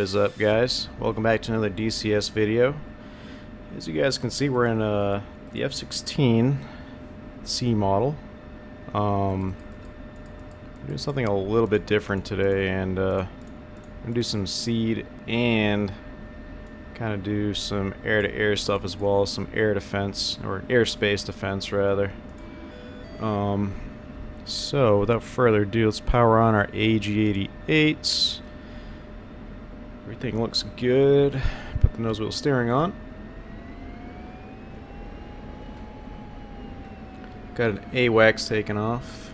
is up, guys? Welcome back to another DCS video. As you guys can see, we're in the F-16C model. We're doing something a little bit different today, and I'm gonna do some SEAD and kind of do some air-to-air stuff as well, some air defense, or airspace defense rather. So without further ado, let's power on our AG-88s. Everything looks good. Put the nose wheel steering on. Got an AWACS taken off.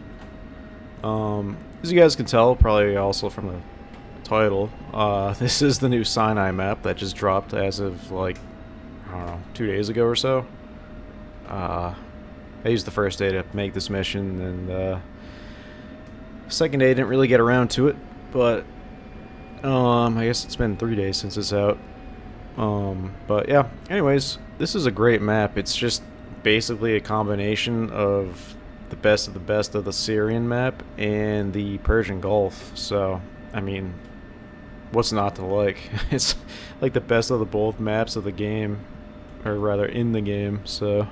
As you guys can tell, probably also from the title, this is the new Sinai map that just dropped as of like, I don't know, 2 days ago or so. I used the first day to make this mission, and second day I didn't really get around to it, but I guess it's been 3 days since it's out. But yeah, anyways, this is a great map. It's just basically a combination of the best of the Syrian map and the Persian Gulf. So, I mean, what's not to like? It's like the best of the both maps of the game, or rather in the game. So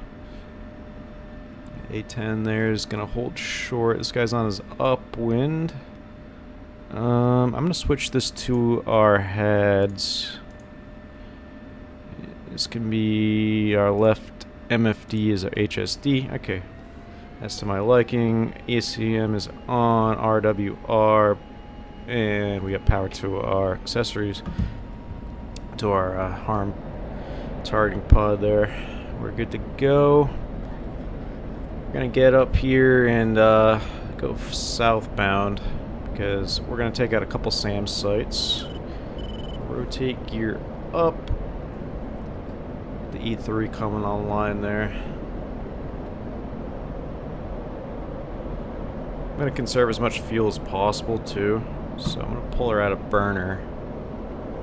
A10 there is gonna hold short. This guy's on his upwind. I'm gonna switch this to our heads. This can be our left MFD is our HSD. Okay, that's to my liking. ECM is on RWR, and we got power to our accessories, to our harm targeting pod there. We're good to go. We're gonna get up here and go southbound, because we're going to take out a couple SAM sites. Rotate gear up. The E3 coming online there. I'm going to conserve as much fuel as possible too, so I'm going to pull her out of burner.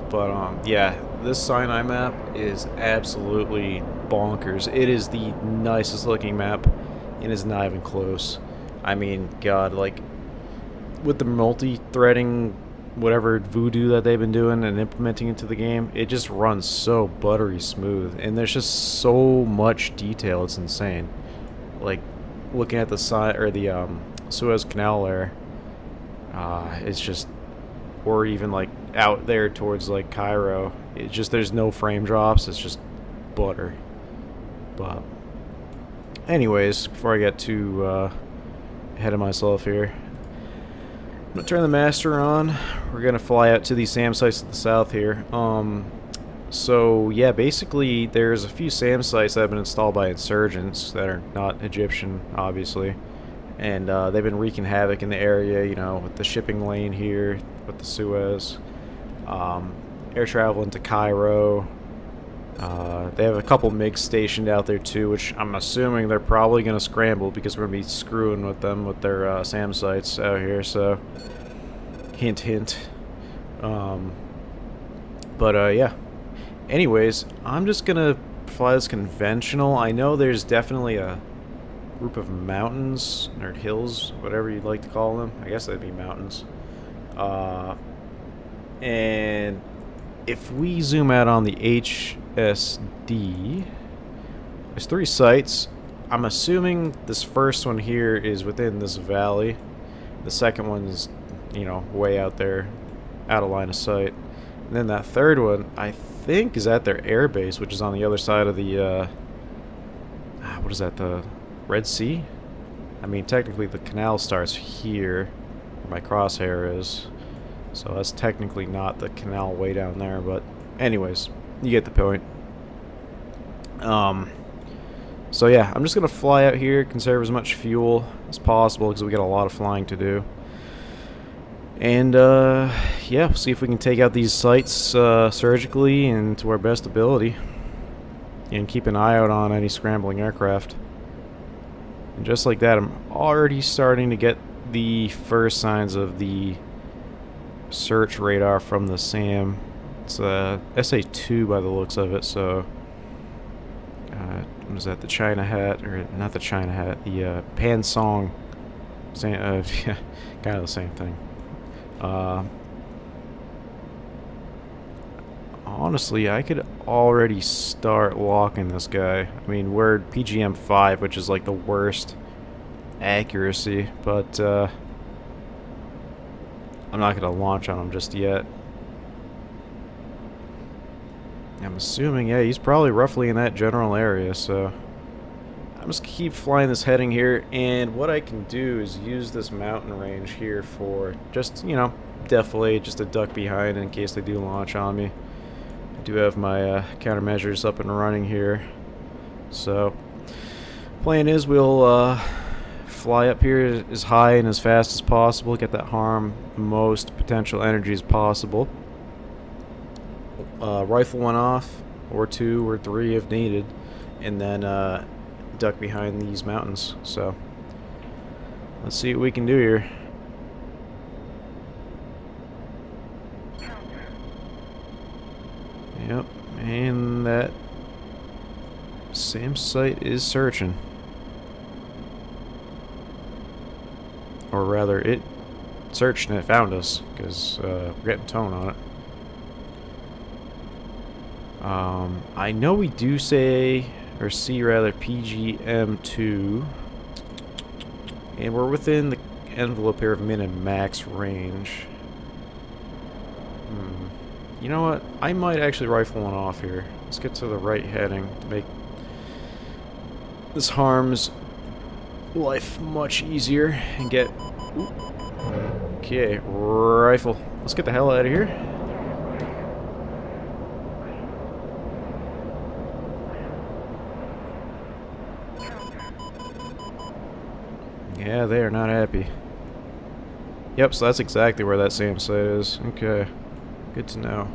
But yeah, this Sinai map is absolutely bonkers. It is the nicest looking map, and it's not even close. I mean, God, like, with the multi-threading, whatever voodoo that they've been doing and implementing into the game, it just runs so buttery smooth, and there's just so much detail. It's insane. Like, looking at the side or the Suez Canal there, it's just, or even like out there towards like Cairo, it just, there's no frame drops. It's just butter. But anyways, before I get too ahead of myself here, I'm gonna turn the master on. We're gonna fly out to these SAM sites to the south here. So yeah, basically there's a few SAM sites that have been installed by insurgents that are not Egyptian, obviously, and they've been wreaking havoc in the area. You know, with the shipping lane here, with the Suez, air travel into Cairo. They have a couple MiGs stationed out there too, which I'm assuming they're probably going to scramble, because we're going to be screwing with them with their SAM sites out here, so hint hint. Yeah, anyways, I'm just going to fly this conventional. I know there's definitely a group of mountains, or hills, whatever you'd like to call them. I guess that'd be mountains. And if we zoom out on the HSD, there's 3 sites. I'm assuming this first one here is within this valley. The second one's, you know, way out there, out of line of sight. And then that third one, I think, is at their air base, which is on the other side of the, what is that, the Red Sea? I mean, technically the canal starts here, where my crosshair is. So that's technically not the canal way down there, but anyways, you get the point. So yeah, I'm just gonna fly out here, conserve as much fuel as possible, because we got a lot of flying to do. And yeah, see if we can take out these sites surgically and to our best ability, and keep an eye out on any scrambling aircraft. And just like that, I'm already starting to get the first signs of the search radar from the SAM. It's a SA2 by the looks of it, so what is that, the China hat, or not the China hat, the Pansong, yeah, kind of the same thing. honestly, I could already start locking this guy. I mean, we're PGM-5, which is like the worst accuracy, but I'm not going to launch on him just yet. I'm assuming, yeah, he's probably roughly in that general area, so I'm just gonna keep flying this heading here, and what I can do is use this mountain range here for just, you know, deflate, just to duck behind in case they do launch on me. I do have my countermeasures up and running here, so plan is we'll fly up here as high and as fast as possible, get that harm the most potential energy as possible. Rifle one off, or two, or three if needed, and then duck behind these mountains. So let's see what we can do here. Yep, and that same site is searching. Or rather, it searched and it found us, because we're getting tone on it. I know we do say, or see rather, PGM2, and we're within the envelope here of min and max range. You know what? I might actually rifle one off here. Let's get to the right heading to make this harm's life much easier and get... Ooh. Okay, rifle. Let's get the hell out of here. Yeah, they are not happy. Yep, so that's exactly where that SAM site is. Okay, good to know.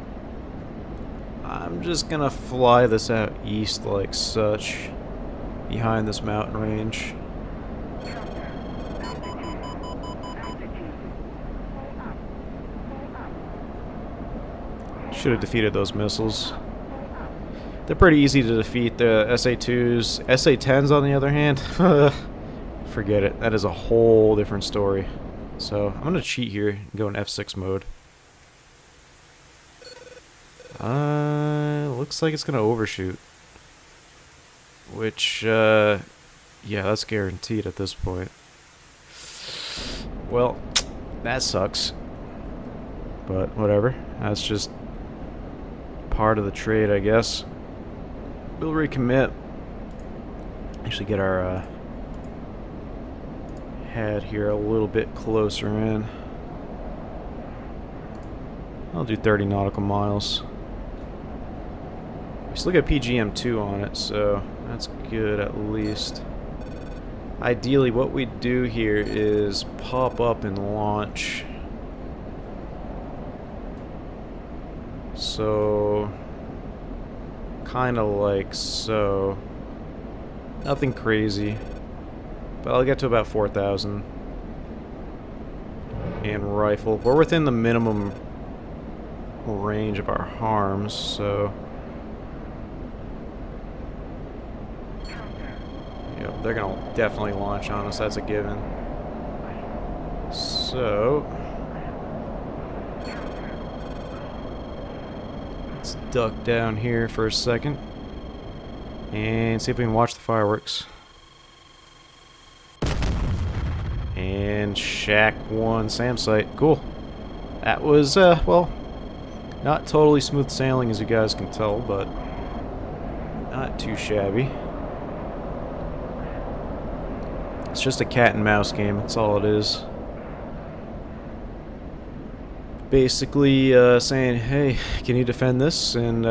I'm just gonna fly this out east like such, behind this mountain range. Should have defeated those missiles. They're pretty easy to defeat. The SA-2s. SA-10s, on the other hand, forget it. That is a whole different story. So I'm gonna cheat here and go in F6 mode. Looks like it's gonna overshoot. Which, yeah, that's guaranteed at this point. Well, that sucks. But whatever. That's just part of the trade, I guess. We'll recommit. Actually get our head here a little bit closer in. I'll do 30 nautical miles. We still got PGM2 on it, so that's good at least. Ideally, what we do here is pop up and launch. So, kind of like so. Nothing crazy. But I'll get to about 4,000. And rifle. We're within the minimum range of our harms, so... Yep, they're gonna definitely launch on us, that's a given. So... let's duck down here for a second. And see if we can watch the fireworks. And Shack 1 SAM site. Cool. That was, well, not totally smooth sailing as you guys can tell, but not too shabby. It's just a cat and mouse game, that's all it is. Basically saying, hey, can you defend this? And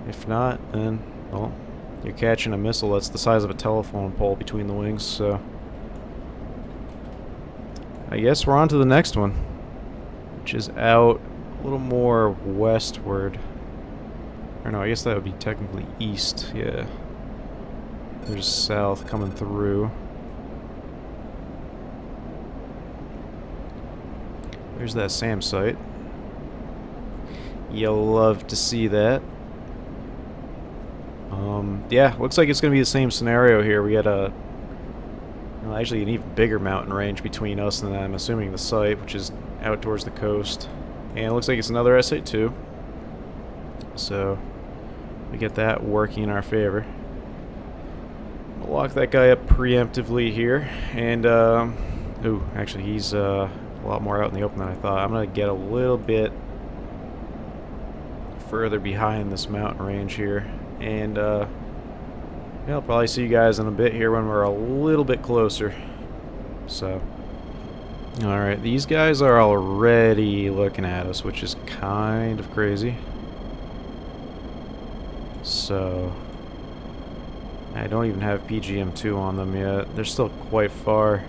if not, then, well, you're catching a missile that's the size of a telephone pole between the wings, so... I guess we're on to the next one, which is out a little more westward. Or no, I guess that would be technically east, yeah. There's south coming through. There's that SAM site. You'll love to see that. Yeah, looks like it's going to be the same scenario here. We got a... well, actually an even bigger mountain range between us and I'm assuming the site, which is out towards the coast. And it looks like it's another SA-2. So we get that working in our favor. We'll lock that guy up preemptively here. And, ooh, actually he's a lot more out in the open than I thought. I'm going to get a little bit further behind this mountain range here. And, yeah, I'll probably see you guys in a bit here when we're a little bit closer. So, alright, these guys are already looking at us, which is kind of crazy. So, I don't even have PGM-2 on them yet. They're still quite far.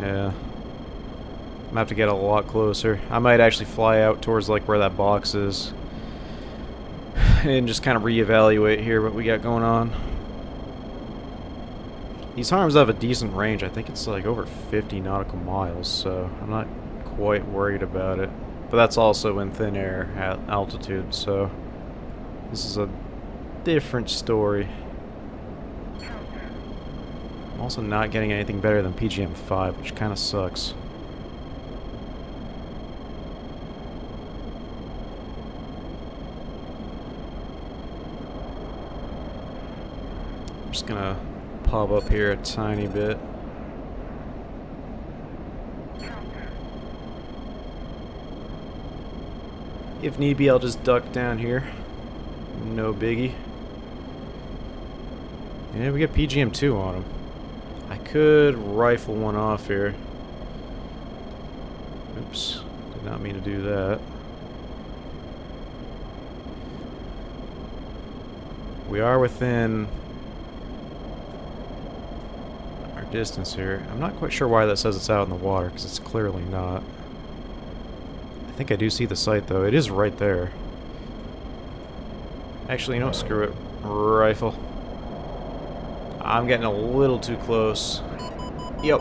Yeah. I'm gonna have to get a lot closer. I might actually fly out towards like where that box is and just kind of reevaluate here what we got going on. These harms have a decent range. I think it's like over 50 nautical miles, so I'm not quite worried about it. But that's also in thin air at altitude, so this is a different story. I'm also not getting anything better than PGM-5, which kind of sucks. I'm just gonna pop up here a tiny bit. If need be, I'll just duck down here. No biggie. Yeah, we got PGM-2 on him. I could rifle one off here. Oops. Did not mean to do that. We are within our distance here. I'm not quite sure why that says it's out in the water, because it's clearly not. I think I do see the sight, though. It is right there. Actually, you know what? Screw it. Rifle. I'm getting a little too close. Yep.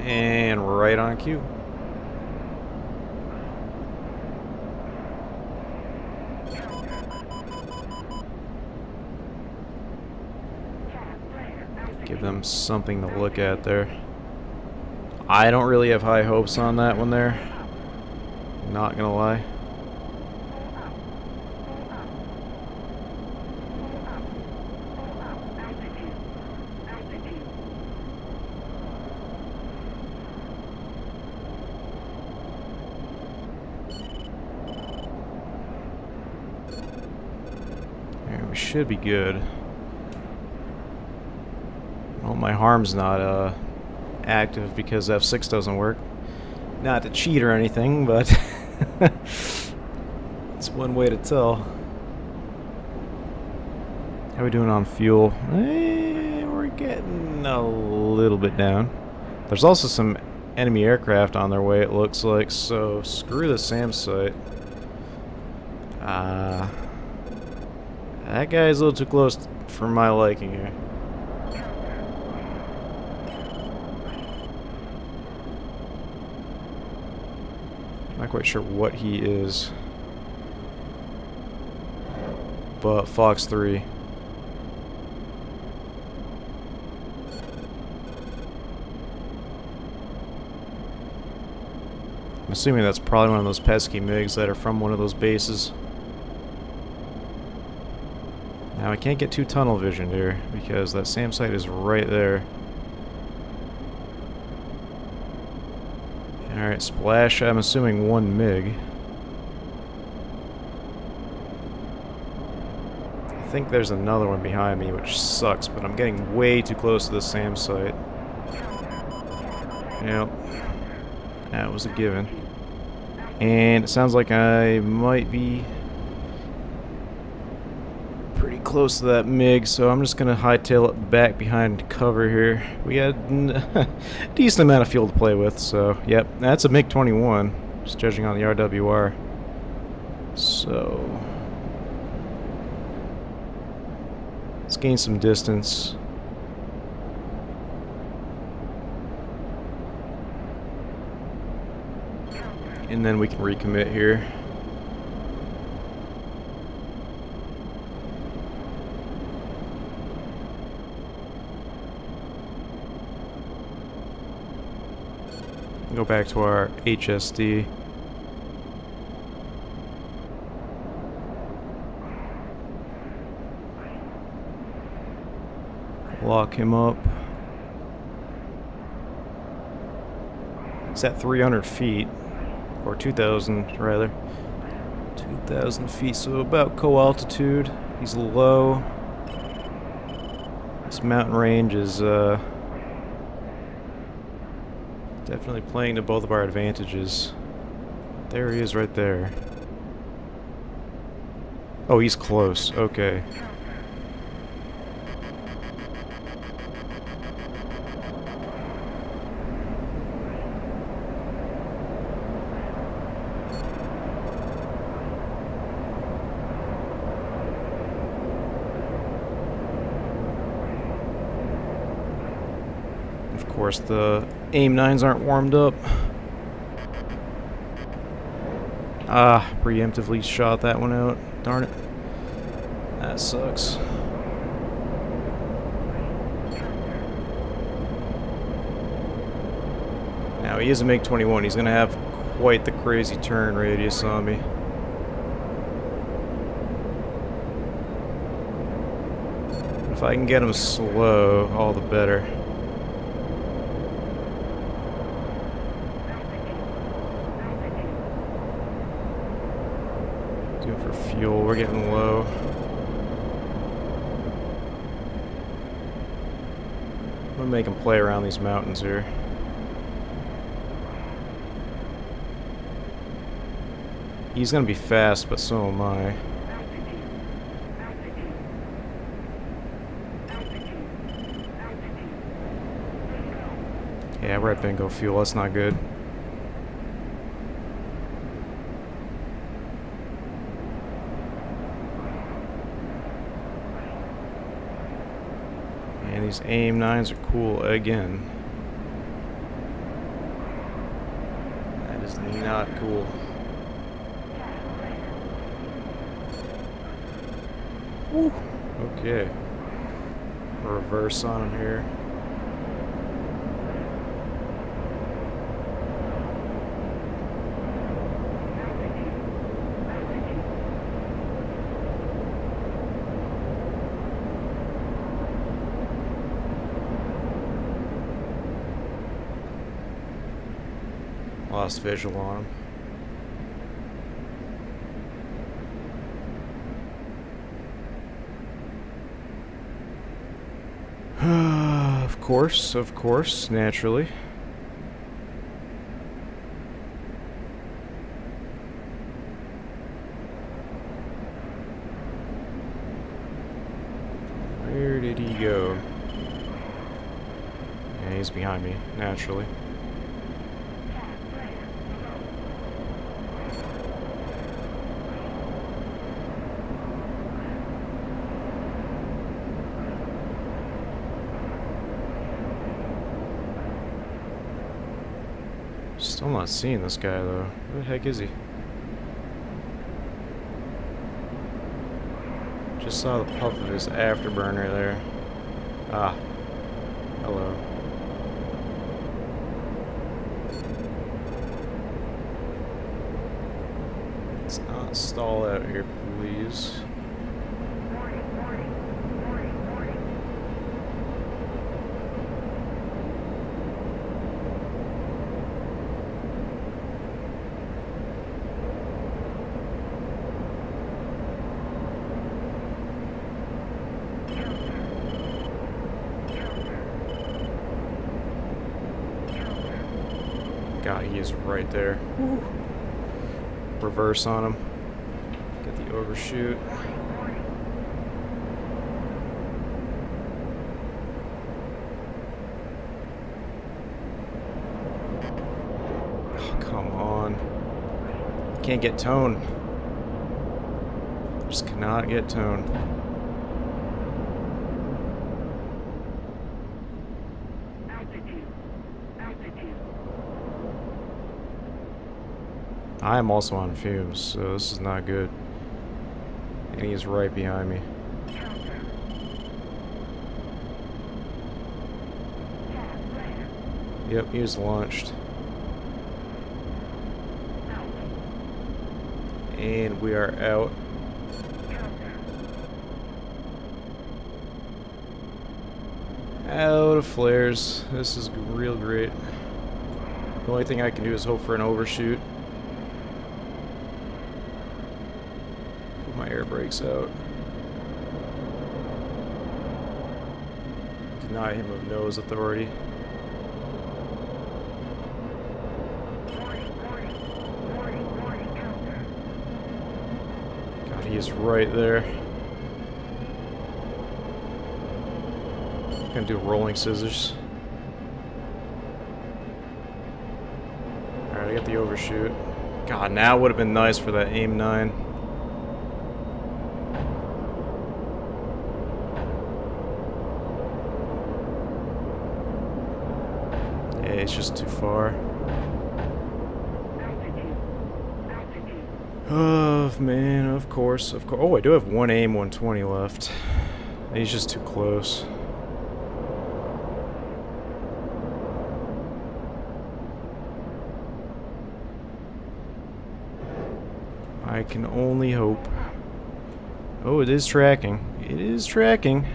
And right on cue. Give them something to look at there. I don't really have high hopes on that one there. Not gonna lie. There, we should be good. Well, my harm's not active because F6 doesn't work. Not to cheat or anything, but it's one way to tell. How are we doing on fuel? We're getting a little bit down. There's also some enemy aircraft on their way, it looks like, so screw the SAM site. That guy's a little too close for my liking here. Not quite sure what he is, but Fox 3. I'm assuming that's probably one of those pesky MiGs that are from one of those bases. Now I can't get too tunnel vision here because that SAM site is right there. Alright, splash, I'm assuming one MiG. I think there's another one behind me, which sucks, but I'm getting way too close to the SAM site. Yep. That was a given. And it sounds like I might be pretty close to that MiG, so I'm just going to hightail it back behind cover here. We had a decent amount of fuel to play with, so yep, that's a MiG-21, just judging on the RWR. So let's gain some distance. And then we can recommit here. Go back to our HSD. Lock him up. It's at 300 feet. Or 2,000, rather. 2,000 feet, so about co-altitude. He's low. This mountain range is definitely playing to both of our advantages. There he is right there. Oh, he's close. Okay. Of course, the AIM-9s aren't warmed up. Ah, preemptively shot that one out. Darn it. That sucks. Now, he is a MiG-21. He's going to have quite the crazy turn radius on me. If I can get him slow, all the better. Doing for fuel, we're getting low. I'm gonna make him play around these mountains here. He's gonna be fast, but so am I. Yeah, we're at bingo fuel, that's not good. And these AIM-9s are cool again. That is not cool. Woo. Okay. Reverse on him here. Lost visual on him. Of course, naturally. Where did he go? Yeah, he's behind me, naturally. Still not seeing this guy though. Where the heck is he? Just saw the puff of his afterburner there. Ah. Hello. Let's not stall out here, please. God, he is right there. Woo. Reverse on him. Get the overshoot. Oh, come on. Can't get tone. Just cannot get tone. I am also on fumes, so this is not good. And he's right behind me. Yep, he was launched. And we are out. Out of flares. This is real great. The only thing I can do is hope for an overshoot. Put my air brakes out. Deny him of nose authority. God, he is right there. Gonna do rolling scissors. Alright, I got the overshoot. God, now would have been nice for that aim 9. Yeah, it's just too far. Oh, man, of course. Oh, I do have one aim 120 left. He's just too close. I can only hope. Oh, it is tracking. It is tracking.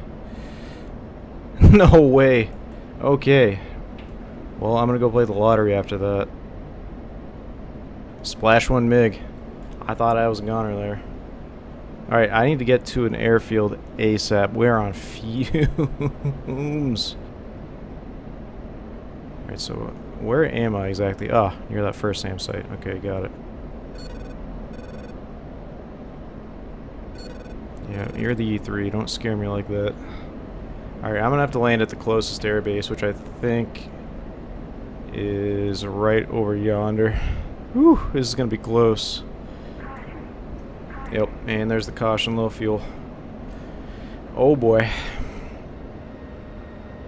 No way. Okay. Well, I'm gonna go play the lottery after that. Splash 1 MiG. I thought I was a goner there. Alright, I need to get to an airfield ASAP. We're on fumes. Alright, so where am I exactly? Ah, near that first SAM site. Okay, got it. Yeah, you're the E3. Don't scare me like that. Alright, I'm gonna have to land at the closest airbase, which I think is right over yonder. Whew, this is gonna be close. Yep, and there's the caution, low fuel. Oh boy.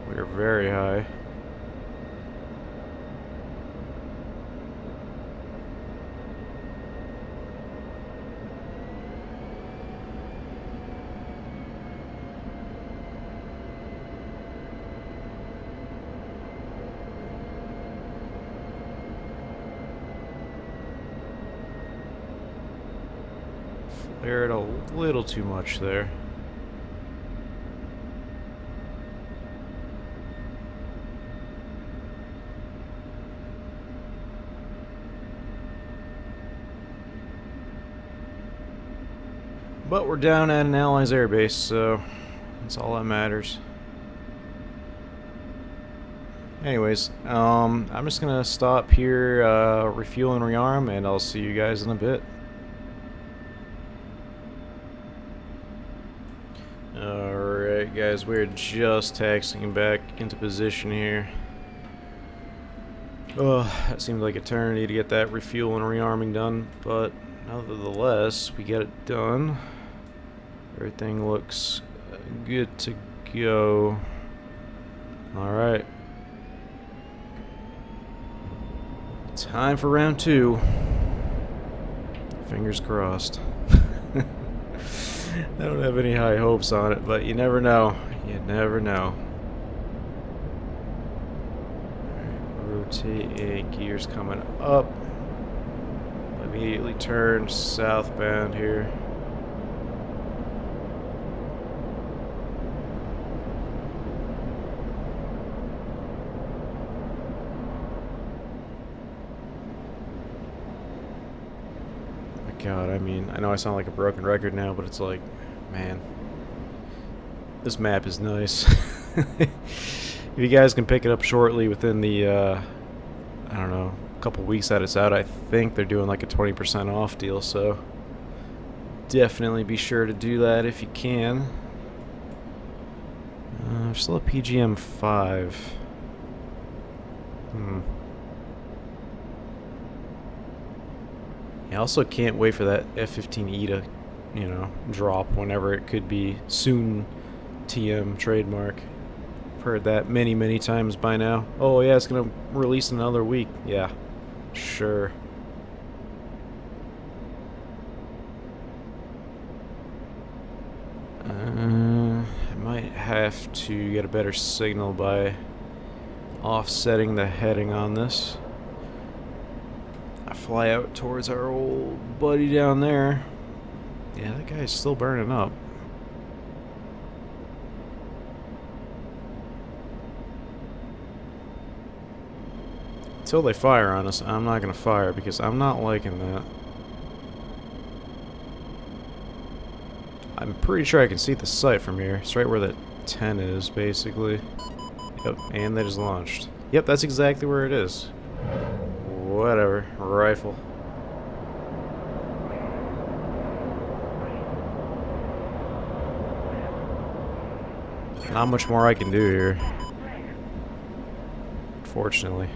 We're very high. Flared a little too much there. But we're down at an Allies airbase, so that's all that matters. Anyways, I'm just gonna stop here, refuel and rearm, and I'll see you guys in a bit. Alright guys, we're just taxiing back into position here. Oh, that seemed like eternity to get that refuel and rearming done, but nevertheless, we get it done. Everything looks good to go. Alright. Time for round 2. Fingers crossed. I don't have any high hopes on it, but you never know. You never know. Rotate, gears coming up. Immediately turn southbound here. God, I mean, I know I sound like a broken record now, but it's like, man, this map is nice. If you guys can pick it up shortly within the, I don't know, couple weeks that it's out, I think they're doing like a 20% off deal, so definitely be sure to do that if you can. Still a PGM-5. I also can't wait for that F-15E to, you know, drop whenever it could be soon. TM trademark. I've heard that many, many times by now. Oh yeah, it's gonna release in another week. Yeah, sure. I might have to get a better signal by offsetting the heading on this. I fly out towards our old buddy down there. Yeah, that guy's still burning up. Until they fire on us, I'm not gonna fire because I'm not liking that. I'm pretty sure I can see the sight from here. It's right where that 10 is, basically. Yep, and they just launched. Yep, that's exactly where it is. Whatever. Rifle. Not much more I can do here. Unfortunately.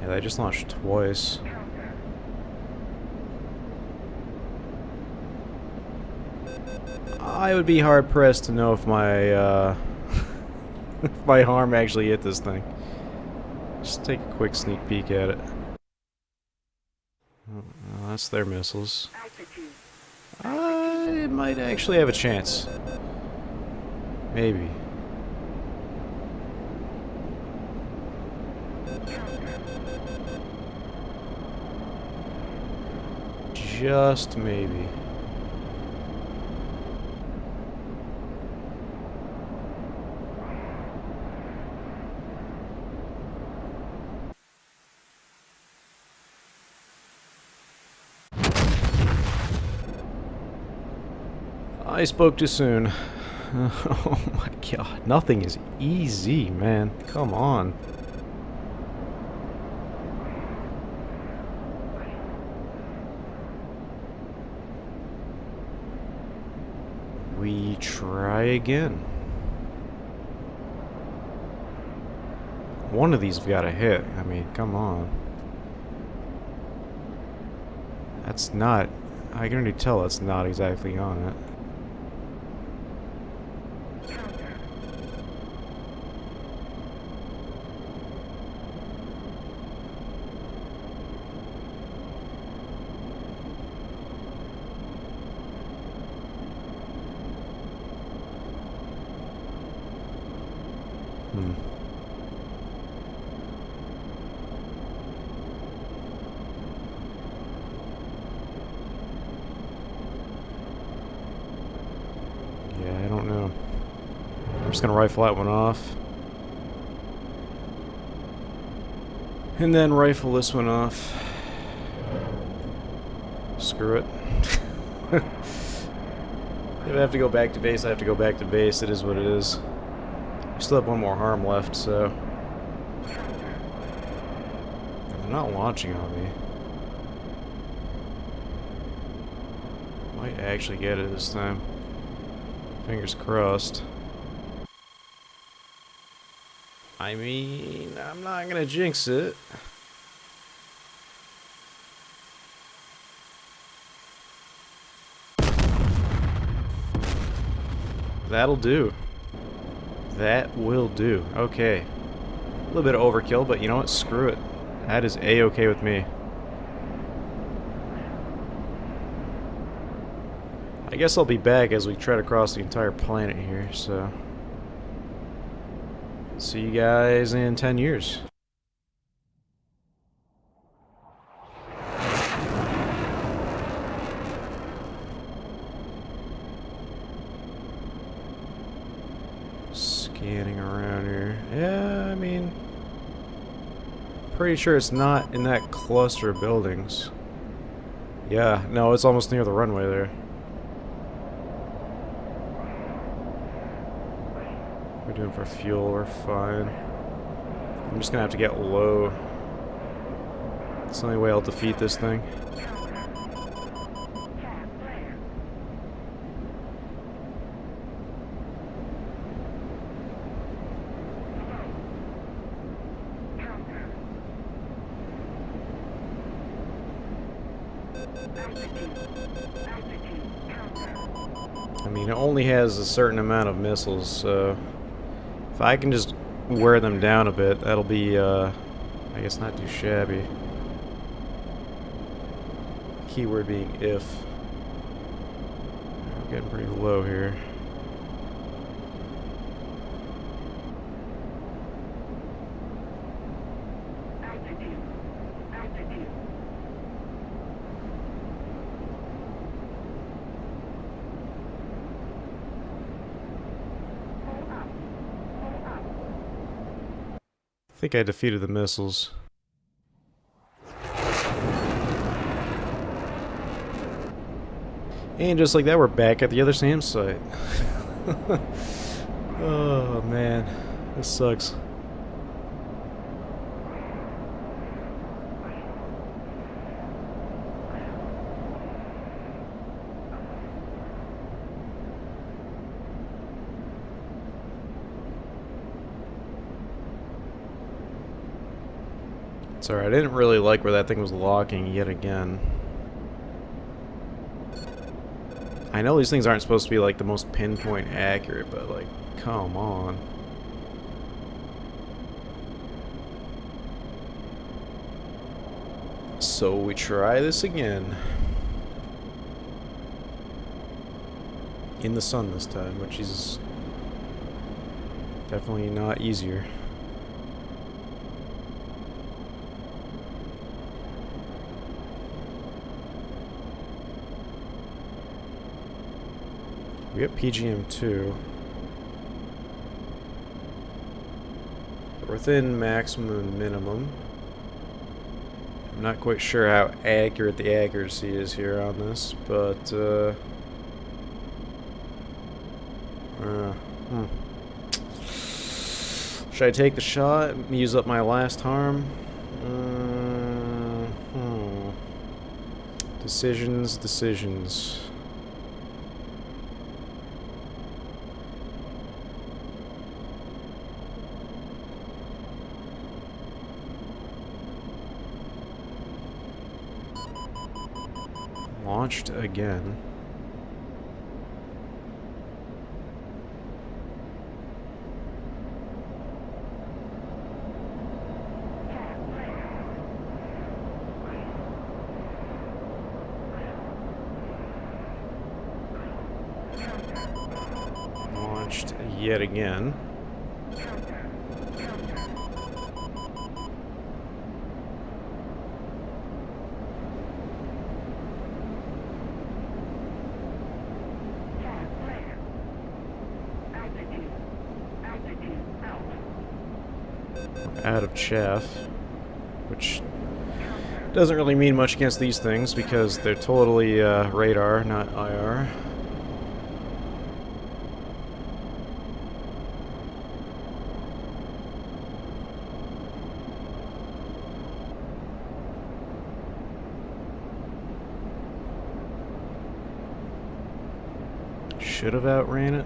Yeah, they just launched twice. I would be hard pressed to know if my if my arm actually hit this thing. Just take a quick sneak peek at it. Oh, well, that's their missiles. I might actually have a chance. Maybe. Just maybe. I spoke too soon. Oh my god, nothing is easy, man. Come on. We try again. One of these have got to hit. I mean, come on. That's not... I can already tell that's not exactly on it. Yeah, I don't know. I'm just gonna rifle that one off. And then rifle this one off. Screw it. If I have to go back to base, I have to go back to base. It is what it is. I still have one more harm left, so... And they're not launching on me. Might actually get it this time. Fingers crossed. I mean, I'm not gonna jinx it. That'll do. That will do. Okay. A little bit of overkill, but you know what? Screw it. That is A-okay with me. I guess I'll be back as we try to cross the entire planet here, so... See you guys in 10 years. Scanning around here. Yeah, I mean... Pretty sure it's not in that cluster of buildings. Yeah, no, it's almost near the runway there. We're doing for fuel, we're fine. I'm just gonna have to get low. It's the only way I'll defeat this thing. I mean, it only has a certain amount of missiles, so... If I can just wear them down a bit, that'll be, I guess not too shabby. Keyword being if. We're getting pretty low here. think I defeated the missiles. And just like that, we're back at the other SAM site. Oh man, this sucks. It's alright, I didn't really like where that thing was locking yet again. I know these things aren't supposed to be like the most pinpoint accurate, but like, come on. So we try this again. In the sun this time, which is definitely not easier. We got PGM2. We're within maximum and minimum. I'm not quite sure how accurate the accuracy is here on this, but should I take the shot and use up my last harm? Decisions. Launched again. Launched yet again. Out of chaff, which doesn't really mean much against these things because they're totally radar, not IR. Should have outran it.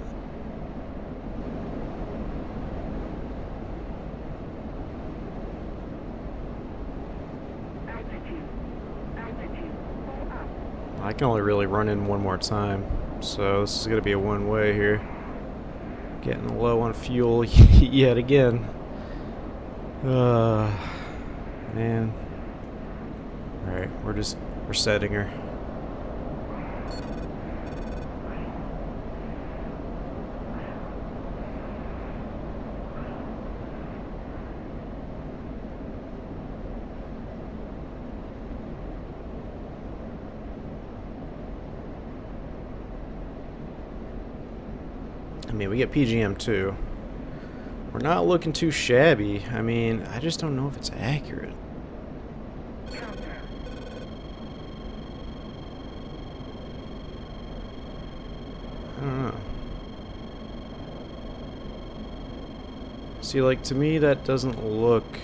I can only really run in one more time, so this is going to be a one-way here. Getting low on fuel yet again. Man. Alright, we're setting her. I mean, we get PGM too. We're not looking too shabby. I mean, I just don't know if it's accurate. I don't know. See, like, to me, that doesn't look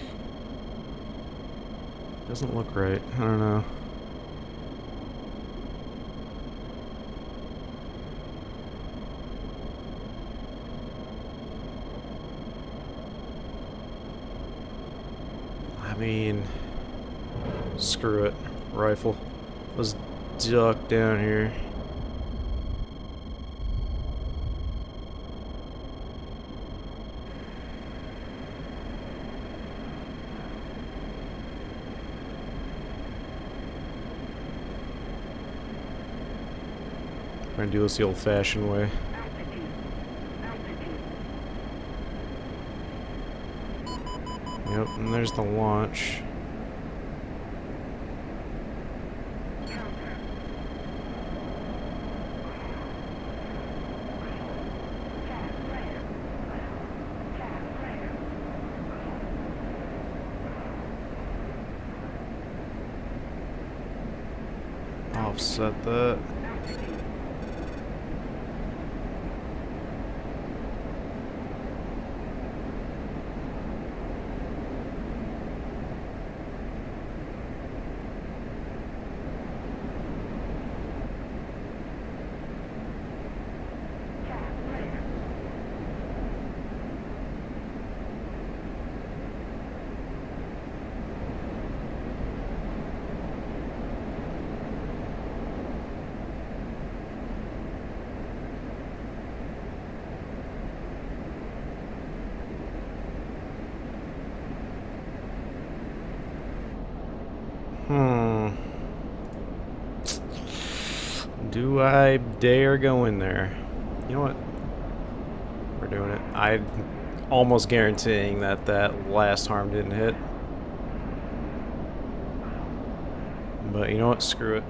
right. I don't know. I mean, screw it. Rifle. Let's duck down here. Try and do this the old-fashioned way. Yep, and there's the launch. offset that. Do I dare go in there? You know what? We're doing it. I'm almost guaranteeing that that last harm didn't hit. But you know what? Screw it.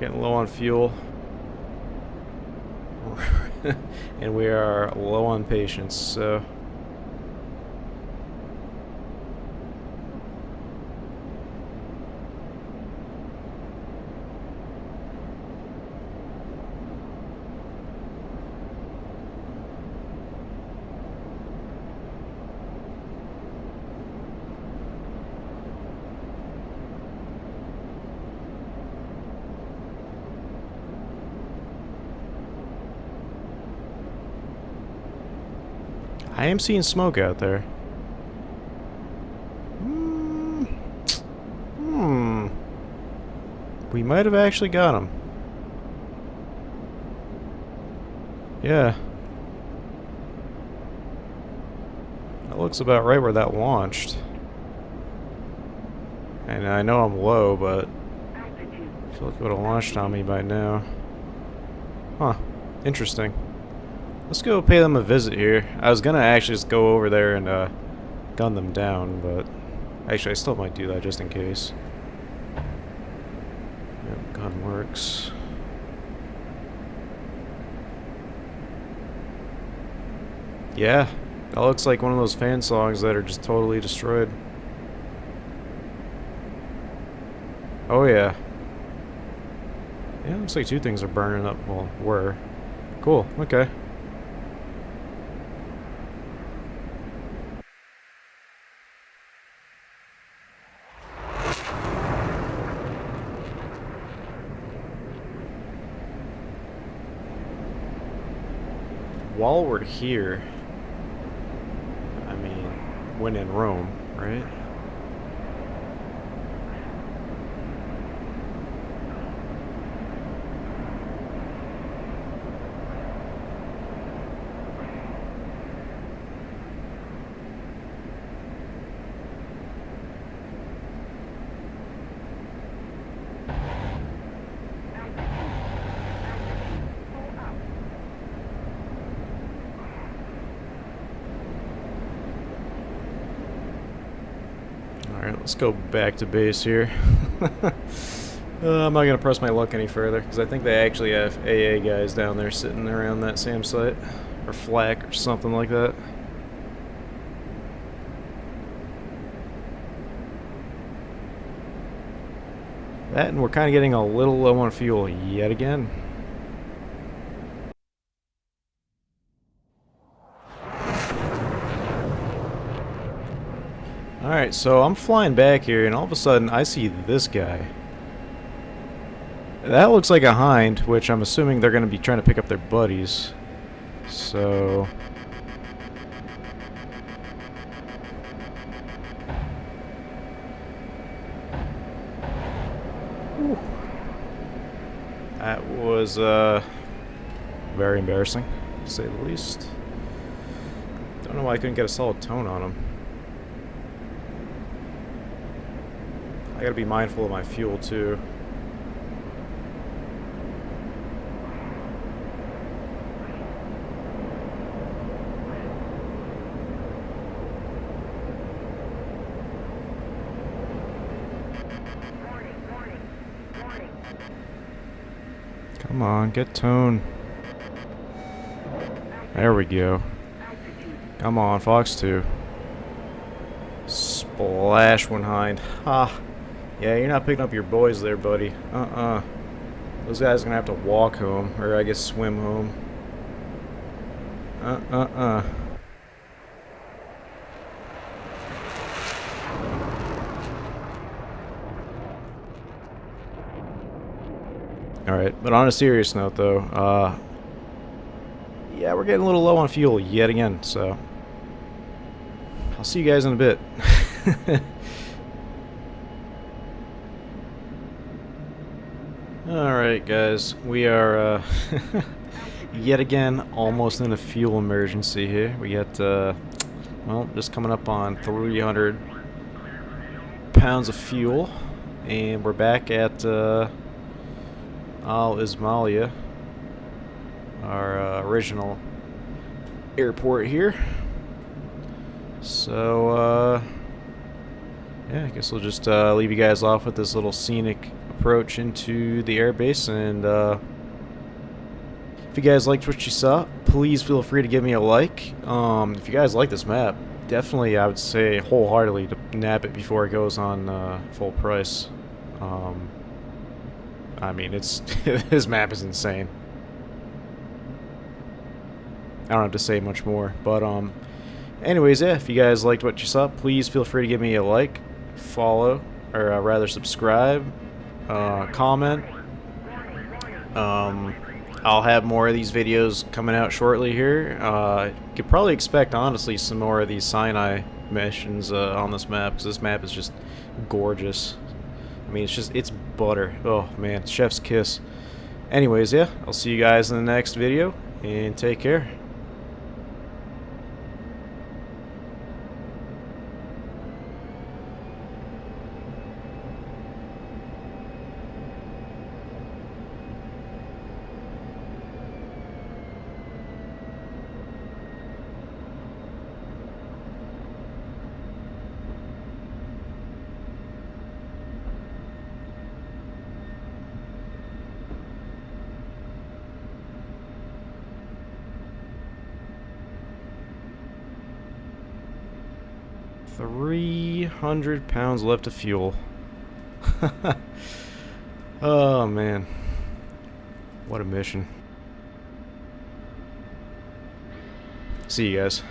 Getting low on fuel. And we are low on patience, so... I am seeing smoke out there. We might have actually got him. Yeah. That looks about right where that launched. And I know I'm low, but I feel like it would have launched on me by now. Huh. Interesting. Let's go pay them a visit here. I was gonna actually just go over there and gun them down, but actually I still might do that just in case. Yep, gun works. Yeah, that looks like one of those fan songs that are just totally destroyed. Oh yeah. Yeah, looks like two things are burning up. Well, were. Cool, okay. While we're here, I mean, when in Rome, right? Alright, let's go back to base here. I'm not gonna press my luck any further, because I think they actually have AA guys down there sitting around that SAM site. Or flak, or something like that. That, and we're kind of getting a little low on fuel yet again. Alright, so I'm flying back here, and all of a sudden I see this guy. That looks like a hind, which I'm assuming they're going to be trying to pick up their buddies. So... Whew. That was, very embarrassing, to say the least. Don't know why I couldn't get a solid tone on him. I gotta be mindful of my fuel, too. Come on, get tone. There we go. Come on, Fox 2. Splash one hind. Ha! Yeah, you're not picking up your boys there, buddy. Those guys are gonna have to walk home, or I guess swim home. Alright, but on a serious note though, yeah, we're getting a little low on fuel yet again, so I'll see you guys in a bit. Alright guys, we are yet again almost in a fuel emergency here. We got, well, just coming up on 300 pounds of fuel, and we're back at Al Ismailia, our original airport here. So, yeah, I guess we'll just leave you guys off with this little scenic approach into the airbase, and if you guys liked what you saw, please feel free to give me a like. If you guys like this map, definitely I would say wholeheartedly to nab it before it goes on full price. I mean, it's this map is insane. I don't have to say much more, but anyways, yeah, if you guys liked what you saw, please feel free to give me a like, follow, or rather subscribe, comment. I'll have more of these videos coming out shortly here. You could probably expect, honestly, some more of these Sinai missions on this map, because this map is just gorgeous. I mean, it's butter. Oh man, chef's kiss. Anyways, yeah, I'll see you guys in the next video, and take care. £300 left of fuel. Oh man, what a mission. See you guys.